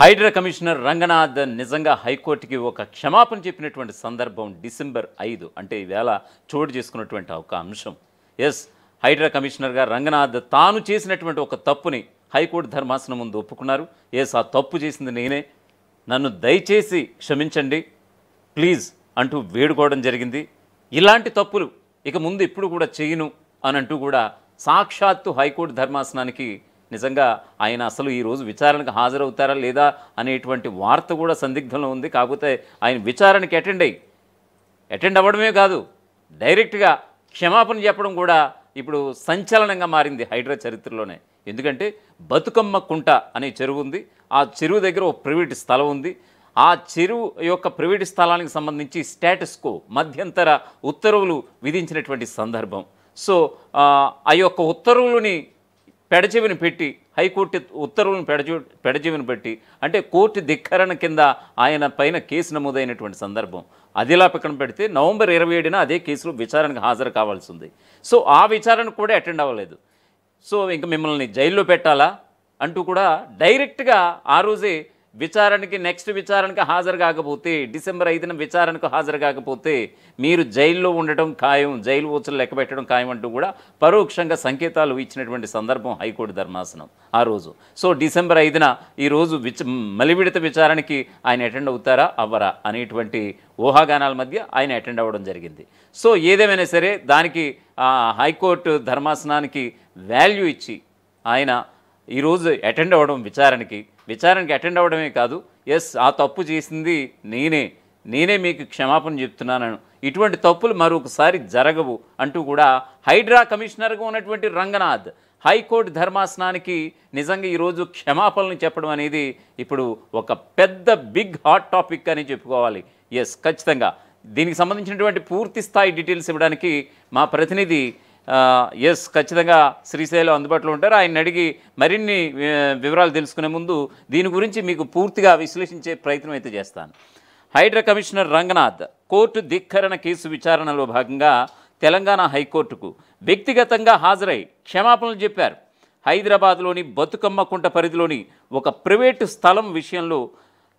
Hydraa commissioner Ranganath నిజంగా హైకోర్టుకి ఒక క్షమాపణ చెప్పినటువంటి సందర్భం డిసెంబర్ 5 అంటే ఈవేళ చోటు చేసుకున్నటువంటి ఒక అంశం. ఎస్, హైడ్రా కమిషనర్గా రంగనాథ్ తాను చేసినటువంటి ఒక తప్పుని హైకోర్టు ధర్మాసనం ముందు ఒప్పుకున్నారు. ఎస్, ఆ తప్పు చేసింది నేనే, నన్ను దయచేసి క్షమించండి ప్లీజ్ అంటూ వేడుకోవడం జరిగింది. ఇలాంటి తప్పులు ఇక ముందు ఎప్పుడు కూడా చేయను అని అంటూ కూడా సాక్షాత్తు హైకోర్టు ధర్మాసనానికి నిజంగా ఆయన అసలు ఈరోజు విచారణకు హాజరవుతారా లేదా అనేటువంటి వార్త కూడా సందిగ్ధంలో ఉంది. కాకపోతే ఆయన విచారణకి అటెండ్ అవ్వడమే కాదు, డైరెక్ట్గా క్షమాపణ చెప్పడం కూడా ఇప్పుడు సంచలనంగా మారింది హైడ్రా చరిత్రలోనే. ఎందుకంటే బతుకమ్మ కుంట అనే చెరువు ఉంది, ఆ చెరువు దగ్గర ఒక ప్రైవేట్ స్థలం ఉంది. ఆ చెరువు యొక్క ప్రైవేట్ స్థలానికి సంబంధించి స్టేటస్ కో మధ్యంతర ఉత్తర్వులు విధించినటువంటి సందర్భం. సో ఆ యొక్క ఉత్తర్వులని పెడచెవిని పెట్టి, హైకోర్టు ఉత్తర్వులను పెడచెవిని పెట్టి, అంటే కోర్టు ధిక్కరణ కింద ఆయన పైన కేసు నమోదైనటువంటి సందర్భం. అదిలా పక్కన పెడితే నవంబర్ 27న అదే కేసులో విచారణకు హాజరు కావాల్సి ఉంది. సో ఆ విచారణకు కూడా అటెండ్ అవ్వలేదు. సో ఇంక మిమ్మల్ని జైల్లో పెట్టాలా అంటూ కూడా డైరెక్ట్గా ఆ రోజే నెక్స్ట్ విచారణకి హాజరు కాకపోతే, డిసెంబర్ 5న విచారణకు హాజరు కాకపోతే మీరు జైల్లో ఉండటం ఖాయం, జైలు ఊచలు లెక్క పెట్టడం ఖాయం అంటూ కూడా పరోక్షంగా సంకేతాలు ఇచ్చినటువంటి సందర్భం హైకోర్టు ధర్మాసనం ఆ రోజు. సో డిసెంబర్ 5న ఈరోజు మలివిడత విచారణకి ఆయన అటెండ్ అవుతారా అవ్వరా అనేటువంటి ఊహాగానాల మధ్య ఆయన అటెండ్ అవ్వడం జరిగింది. సో ఏదేమైనా సరే దానికి హైకోర్టు ధర్మాసనానికి వాల్యూ ఇచ్చి ఆయన ఈరోజు అటెండ్ అవ్వడం విచారణకి అటెండ్ అవ్వడమే కాదు, ఎస్ ఆ తప్పు చేసింది నేనే మీకు క్షమాపణ చెప్తున్నాను, ఇటువంటి తప్పులు మరొకసారి జరగవు అంటూ కూడా హైడ్రా కమిషనర్గా ఉన్నటువంటి రంగనాథ్ హైకోర్టు ధర్మాసనానికి నిజంగా ఈరోజు క్షమాపణలు చెప్పడం అనేది ఇప్పుడు ఒక పెద్ద బిగ్ హాట్ టాపిక్ అని చెప్పుకోవాలి. ఎస్, ఖచ్చితంగా దీనికి సంబంధించినటువంటి పూర్తి స్థాయి డీటెయిల్స్ ఇవ్వడానికి మా ప్రతినిధి ఖచ్చితంగా శ్రీశైలం అందుబాటులో ఉంటారు. ఆయన అడిగి మరిన్ని వివరాలు తెలుసుకునే ముందు దీని గురించి మీకు పూర్తిగా విశ్లేషించే ప్రయత్నం అయితే చేస్తాను. హైడ్రా కమిషనర్ రంగనాథ్ కోర్టు ధిక్కరణ కేసు విచారణలో భాగంగా తెలంగాణ హైకోర్టుకు వ్యక్తిగతంగా హాజరై క్షమాపణలు చెప్పారు. హైదరాబాద్లోని బతుకమ్మ కుంట పరిధిలోని ఒక ప్రైవేటు స్థలం విషయంలో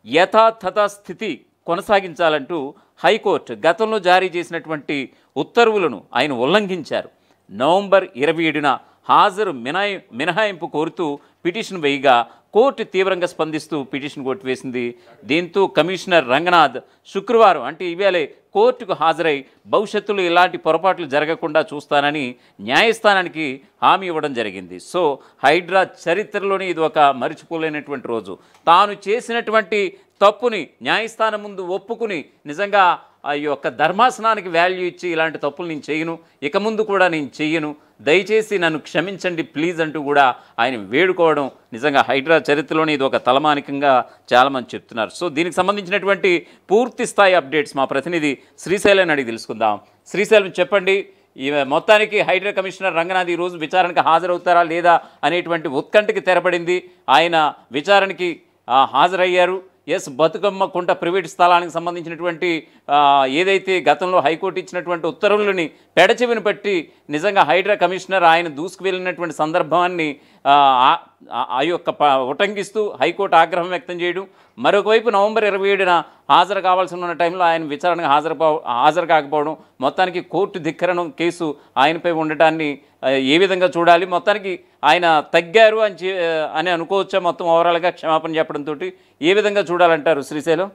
యథాతథ స్థితి కొనసాగించాలంటూ హైకోర్టు గతంలో జారీ చేసినటువంటి ఉత్తర్వులను ఆయన ఉల్లంఘించారు. నవంబర్ 27న హాజరు మినహాయింపు కోరుతూ పిటిషన్ వేయగా కోర్టు తీవ్రంగా స్పందిస్తూ పిటిషన్ కొట్టివేసింది. దీంతో కమిషనర్ రంగనాథ్ శుక్రవారం అంటే ఇవాళ కోర్టుకు హాజరై భవిష్యత్తులో ఇలాంటి పొరపాట్లు జరగకుండా చూస్తానని న్యాయస్థానానికి హామీ ఇవ్వడం జరిగింది. సో హైడ్రా చరిత్రలోని ఇది ఒక మరిచిపోలేనటువంటి రోజు. తాను చేసినటువంటి తప్పుని న్యాయస్థానం ముందు ఒప్పుకుని నిజంగా ఆ యొక్క ధర్మాసనానికి వాల్యూ ఇచ్చి ఇలాంటి తప్పులు నేను చేయను, ఇక ముందు కూడా నేను చెయ్యను, దయచేసి నన్ను క్షమించండి ప్లీజ్ అంటూ కూడా ఆయన వేడుకోవడం నిజంగా హైడ్రా చరిత్రలోని ఇది ఒక తలమానికంగా చాలామంది చెప్తున్నారు. సో దీనికి సంబంధించినటువంటి పూర్తి స్థాయి అప్డేట్స్ మా ప్రతినిధి శ్రీశైలం అడిగి తెలుసుకుందాం. శ్రీశైలం చెప్పండి, ఈ మొత్తానికి హైడ్రా కమిషనర్ రంగనాథ్ ఈరోజు విచారణకు హాజరవుతారా లేదా అనేటువంటి ఉత్కంఠకి తెరపడింది. ఆయన విచారణకి హాజరయ్యారు. ఎస్, బతుకమ్మ కుంట ప్రైవేట్ స్థలానికి సంబంధించినటువంటి ఏదైతే గతంలో హైకోర్టు ఇచ్చినటువంటి ఉత్తర్వులని పెడచెవిని పట్టి నిజంగా హైడ్రా కమిషనర్ ఆయన దూసుకు వెళ్ళినటువంటి సందర్భాన్ని ఆ యొక్క ఉటంకిస్తూ హైకోర్టు ఆగ్రహం వ్యక్తం చేయడం, మరొకవైపు నవంబర్ 27న హాజరు కావాల్సి ఉన్న టైంలో ఆయన విచారణకు హాజరు కాకపోవడం, మొత్తానికి కోర్టు ధిక్కరణ కేసు ఆయనపై ఉండటాన్ని ఏ విధంగా చూడాలి, మొత్తానికి ఆయన తగ్గారు అని అనుకోవచ్చా? మొత్తం ఓవరాల్గా క్షమాపణ చెప్పడంతో ఏ విధంగా చూడాలంటారు శ్రీశైలం?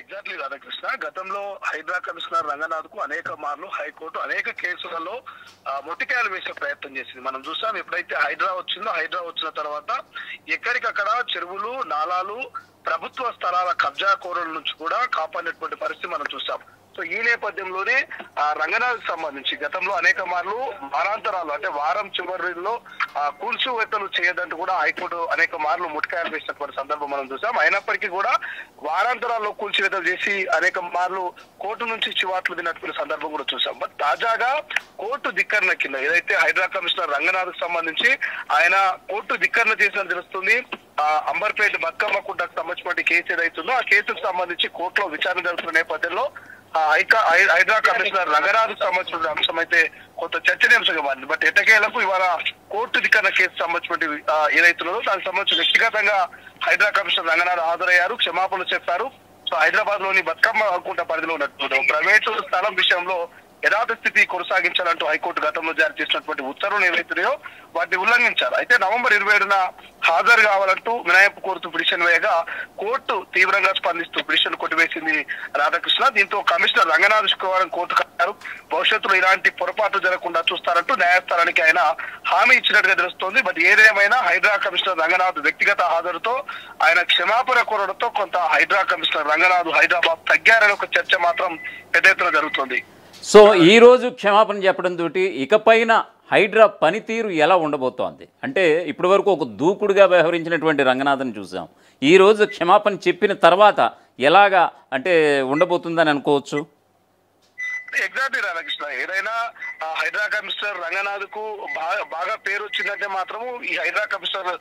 ఎగ్జాక్ట్లీ రాధాకృష్ణ, గతంలో హైడ్రా కమిషనర్ రంగనాథ్ కు అనేక మార్లు హైకోర్టు అనేక కేసులలో మొట్టికాయలు వేసే ప్రయత్నం చేసింది. మనం చూసాం, ఎప్పుడైతే హైడ్రా వచ్చిన తర్వాత ఎక్కడికక్కడ చెరువులు, నాలాలు, ప్రభుత్వ స్థలాల కబ్జా కోరుల నుంచి కూడా కాపాడినటువంటి పరిస్థితి మనం చూసాం. సో ఈ నేపథ్యంలోనే రంగనాథ్ సంబంధించి గతంలో అనేక మార్లు వారాంతరాలు అంటే వారం చివరిలో కూల్చివేతలు చేయదంటూ కూడా హైకోర్టు అనేక మార్లు ముట్టికాయలు వేసినటువంటి సందర్భం మనం చూసాం. అయినప్పటికీ కూడా వారాంతరాల్లో కూల్చివేతలు చేసి అనేక మార్లు కోర్టు నుంచి చివాట్లు తిన్నటువంటి సందర్భం కూడా చూసాం. బట్ తాజాగా కోర్టు ధిక్కరణ కింద ఏదైతే హైడ్రా కమిషనర్ రంగనాథ్ సంబంధించి ఆయన కోర్టు ధిక్కరణ చేసినట్టు తెలుస్తుంది. అంబర్పేట బతుకమ్మ కుంటకు సంబంధించిన కేసు ఏదైతుందో ఆ కేసుకు సంబంధించి కోర్టులో విచారణ జరుగుతున్న నేపథ్యంలో హైడ్రా కమిషనర్ రంగనాథ్ సంబంధించిన అంశం అయితే కొంత చర్చనీయాంశంగా మారింది. బట్ ఎట్టకేలకు ఇవాళ కోర్టు ధిక్కరణ కేసు సంబంధించిన ఏదైతున్నదో దానికి సంబంధించి వ్యక్తిగతంగా హైడ్రా కమిషనర్ రంగనాథ్ హాజరయ్యారు, క్షమాపణలు చెప్పారు. సో హైదరాబాద్ లోని బతుకమ్మ కుంట పరిధిలో ఉన్నట్టు ప్రైవేటు స్థలం విషయంలో యథాస్థితి కొనసాగించాలంటూ హైకోర్టు గతంలో జారీ చేసినటువంటి ఉత్తర్వులు ఏవైతున్నాయో వాటిని ఉల్లంఘించారు. అయితే నవంబర్ 27న హాజరు కావాలంటూ మినహాయింపు కోరుతూ పిటిషన్ వేయగా కోర్టు తీవ్రంగా స్పందిస్తూ పిటిషన్ కొట్టివేసింది రాధాకృష్ణ. దీంతో కమిషనర్ రంగనాథ్ శుక్రవారం కోర్టు కారు భవిష్యత్తులో ఇలాంటి పొరపాట్లు జరగకుండా చూస్తారంటూ న్యాయస్థానానికి ఆయన హామీ ఇచ్చినట్టుగా తెలుస్తోంది. బట్ ఏదేమైనా హైడ్రా కమిషనర్ రంగనాథ్ వ్యక్తిగత హాజరుతో ఆయన క్షమాపణ కోరడంతో కొంత హైడ్రా కమిషనర్ రంగనాథ్ హైదరాబాద్ తగ్గారని ఒక చర్చ మాత్రం పెద్ద ఎత్తున జరుగుతోంది. సో ఈరోజు క్షమాపణ చెప్పడం తోటి ఇకపైన హైడ్రా పనితీరు ఎలా ఉండబోతోంది అంటే ఇప్పటి వరకు ఒక దూకుడుగా వ్యవహరించినటువంటి రంగనాథన్ చూసాం. ఈరోజు క్షమాపణ చెప్పిన తర్వాత ఎలాగా అంటే ఉండబోతుందని అనుకోవచ్చు? ఎగ్జాక్ట్లీ రాధాకృష్ణ, ఏదైనా హైడ్రా కమిషనర్ రంగనాథ్ కు బాగా పేరు వచ్చిందంటే మాత్రము ఈ హైడ్రా కమిషనర్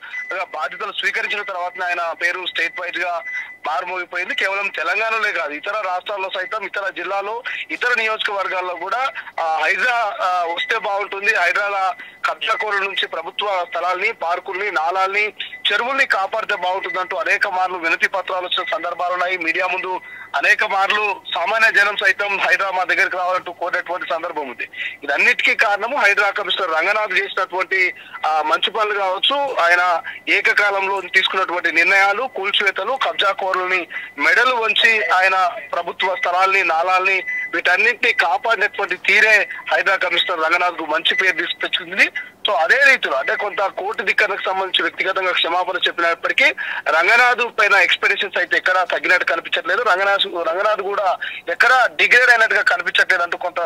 బాధ్యతలు స్వీకరించిన తర్వాత ఆయన పేరు స్టేట్ వైడ్ గా మారుమోగిపోయింది. కేవలం తెలంగాణలో కాదు, ఇతర రాష్ట్రాల్లో సైతం, ఇతర జిల్లాలో, ఇతర నియోజకవర్గాల్లో కూడా హైడ్రా వస్తే బాగుంటుంది, హైడ్రాల కబ్జాకోరుల నుంచి ప్రభుత్వ స్థలాల్ని, పార్కుల్ని, నాలాల్ని, చెరువుల్ని కాపాడితే బాగుంటుందంటూ అనేక మార్లు వినతి పత్రాలు వచ్చిన సందర్భాలు ఉన్నాయి. మీడియా ముందు అనేక మార్లు సామాన్య జనం సైతం హైడ్రా మా దగ్గరికి రావాలంటూ కోరినటువంటి సందర్భం ఉంది. ఇదన్నిటికీ కారణము హైడ్రా కమిషనర్ రంగనాథ్ చేసినటువంటి మంచి పనులు కావచ్చు, ఆయన ఏకకాలంలో తీసుకున్నటువంటి నిర్ణయాలు, కూల్చివేతలు, కబ్జాకోరులని మెడలు వంచి ఆయన ప్రభుత్వ స్థలాల్ని, నాలాల్ని వీటన్నింటినీ కాపాడినటువంటి తీరే హైడ్రా కమిషనర్ రంగనాథ్ కు మంచి పేరు తీసుకొచ్చింది. సో అదే రీతిలో అంటే కొంత కోర్టు ధిక్కరణకు సంబంధించి వ్యక్తిగతంగా క్షమాపణ చెప్పినప్పటికీ రంగనాథ్ పైన ఎక్స్పెక్టేషన్స్ అయితే ఎక్కడా తగ్గినట్టు కనిపించట్లేదు. రంగనాథ్ కూడా ఎక్కడా డిగ్రేడ్ అయినట్టుగా కనిపించట్లేదు అంటూ కొంత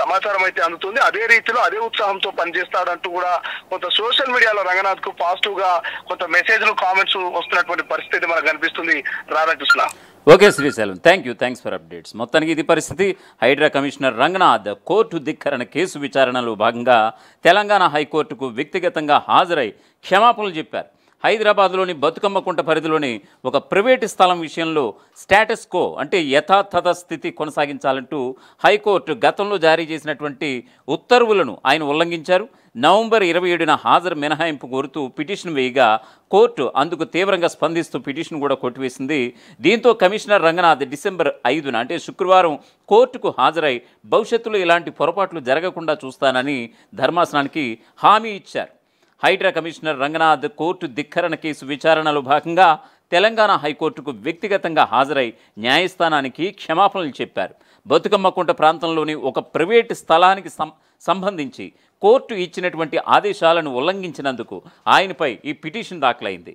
సమాచారం అయితే అందుతుంది. అదే రీతిలో అదే ఉత్సాహంతో పనిచేస్తాడంటూ కూడా కొంత సోషల్ మీడియాలో రంగనాథ్ కు పాజిటివ్ గా కొంత మెసేజ్లు, కామెంట్స్ వస్తున్నటువంటి పరిస్థితి మనకు కనిపిస్తుంది. Radhakrishna. Okay Srisailam, thanks for updates. మొత్తానికి ఇది పరిస్థితి. హైడ్రా కమిషనర్ రంగనాథ్ కోర్టు ధిక్కరణ కేసు విచారణలో భాగంగా తెలంగాణ హైకోర్టుకు వ్యక్తిగతంగా హాజరై క్షమాపణలు చెప్పారు. హైదరాబాద్లోని బతుకమ్మ కుంట పరిధిలోని ఒక ప్రైవేటు స్థలం విషయంలో స్టేటస్ కో అంటే యథాతథ స్థితి కొనసాగించాలంటూ హైకోర్టు గతంలో జారీ చేసినటువంటి ఉత్తర్వులను ఆయన ఉల్లంఘించారు. నవంబర్ 27న హాజరు మినహాయింపు కోరుతూ పిటిషన్ వేయగా కోర్టు అందుకు తీవ్రంగా స్పందిస్తూ పిటిషన్ కూడా కొట్టివేసింది. దీంతో కమిషనర్ రంగనాథ్ డిసెంబర్ 5న అంటే శుక్రవారం కోర్టుకు హాజరై భవిష్యత్తులో ఇలాంటి పొరపాట్లు జరగకుండా చూస్తానని ధర్మాసనానికి హామీ ఇచ్చారు. హైడ్రా కమిషనర్ రంగనాథ్ కోర్టు ధిక్కరణ కేసు విచారణలో భాగంగా తెలంగాణ హైకోర్టుకు వ్యక్తిగతంగా హాజరై న్యాయస్థానానికి క్షమాపణలు చెప్పారు. బతుకమ్మ కుంట ప్రాంతంలోని ఒక ప్రైవేటు స్థలానికి సంబంధించి కోర్టు ఇచ్చినటువంటి ఆదేశాలను ఉల్లంఘించినందుకు ఆయనపై ఈ పిటిషన్ దాఖలైంది.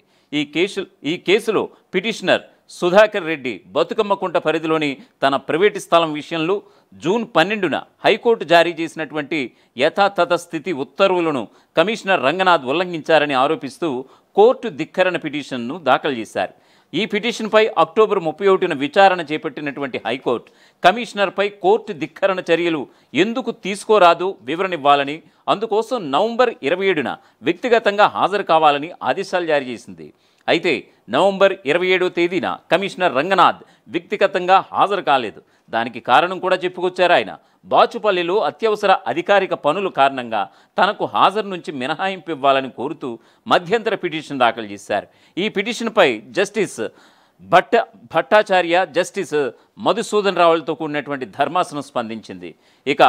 ఈ కేసులో పిటిషనర్ సుధాకర్ రెడ్డి బతుకమ్మ కుంట పరిధిలోని తన ప్రైవేటు స్థలం విషయంలో జూన్ 12న హైకోర్టు జారీ చేసినటువంటి యథాతథ స్థితి ఉత్తర్వులను కమిషనర్ రంగనాథ్ ఉల్లంఘించారని ఆరోపిస్తూ కోర్టు ధిక్కరణ పిటిషన్ను దాఖలు చేశారు. ఈ పిటిషన్పై అక్టోబర్ 31న విచారణ చేపట్టినటువంటి హైకోర్టు కమిషనర్పై కోర్టు ధిక్కరణ చర్యలు ఎందుకు తీసుకోరాదో వివరణ ఇవ్వాలని, అందుకోసం నవంబర్ 27న వ్యక్తిగతంగా హాజరు కావాలని ఆదేశాలు జారీ చేసింది. అయితే నవంబర్ 27వ తేదీన కమిషనర్ రంగనాథ్ వ్యక్తిగతంగా హాజరు కాలేదు. దానికి కారణం కూడా చెప్పుకొచ్చారు ఆయన. బాచుపల్లిలో అత్యవసర అధికారిక పనుల కారణంగా తనకు హాజరు నుంచి మినహాయింపు ఇవ్వాలని కోరుతూ మధ్యంతర పిటిషన్ దాఖలు చేశారు. ఈ పిటిషన్పై జస్టిస్ భట్టాచార్య, జస్టిస్ మధుసూదన్ రావులతో కూడినటువంటి ధర్మాసనం స్పందించింది. ఇక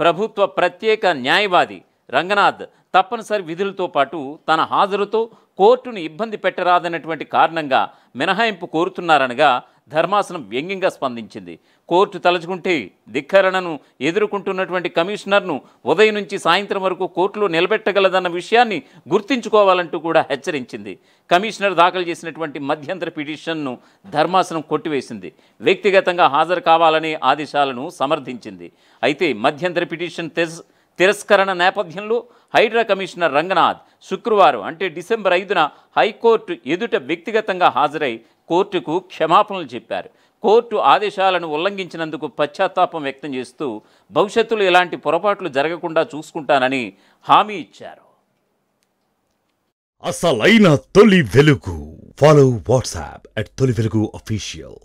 ప్రభుత్వ ప్రత్యేక న్యాయవాది రంగనాథ్ తప్పనిసరి విధులతో పాటు తన హాజరుతో కోర్టును ఇబ్బంది పెట్టరాదన్నటువంటి కారణంగా మినహాయింపు కోరుతున్నారనగా ధర్మాసనం వ్యంగ్యంగా స్పందించింది. కోర్టు తలుచుకుంటే ధిక్కరణను ఎదుర్కొంటున్నటువంటి కమిషనర్ను ఉదయం నుంచి సాయంత్రం వరకు కోర్టులో నిలబెట్టగలదన్న విషయాన్ని గుర్తుంచుకోవాలంటూ కూడా హెచ్చరించింది. కమిషనర్ దాఖలు చేసినటువంటి మధ్యంతర పిటిషన్ను ధర్మాసనం కొట్టివేసింది. వ్యక్తిగతంగా హాజరు కావాలనే ఆదేశాలను సమర్థించింది. అయితే మధ్యంతర పిటిషన్ తిరస్కరణ నేపథ్యంలో హైడ్రా కమిషనర్ రంగనాథ్ శుక్రవారం అంటే డిసెంబర్ 5న హైకోర్టు ఎదుట వ్యక్తిగతంగా హాజరై కోర్టుకు క్షమాపణలు చెప్పారు. కోర్టు ఆదేశాలను ఉల్లంఘించినందుకు పశ్చాత్తాపం వ్యక్తం చేస్తూ భవిష్యత్తులో ఎలాంటి పొరపాట్లు జరగకుండా చూసుకుంటానని హామీ ఇచ్చారు. అసలైన తొలి వెలుగు. ఫాలో వాట్సాప్ @తొలి వెలుగు official.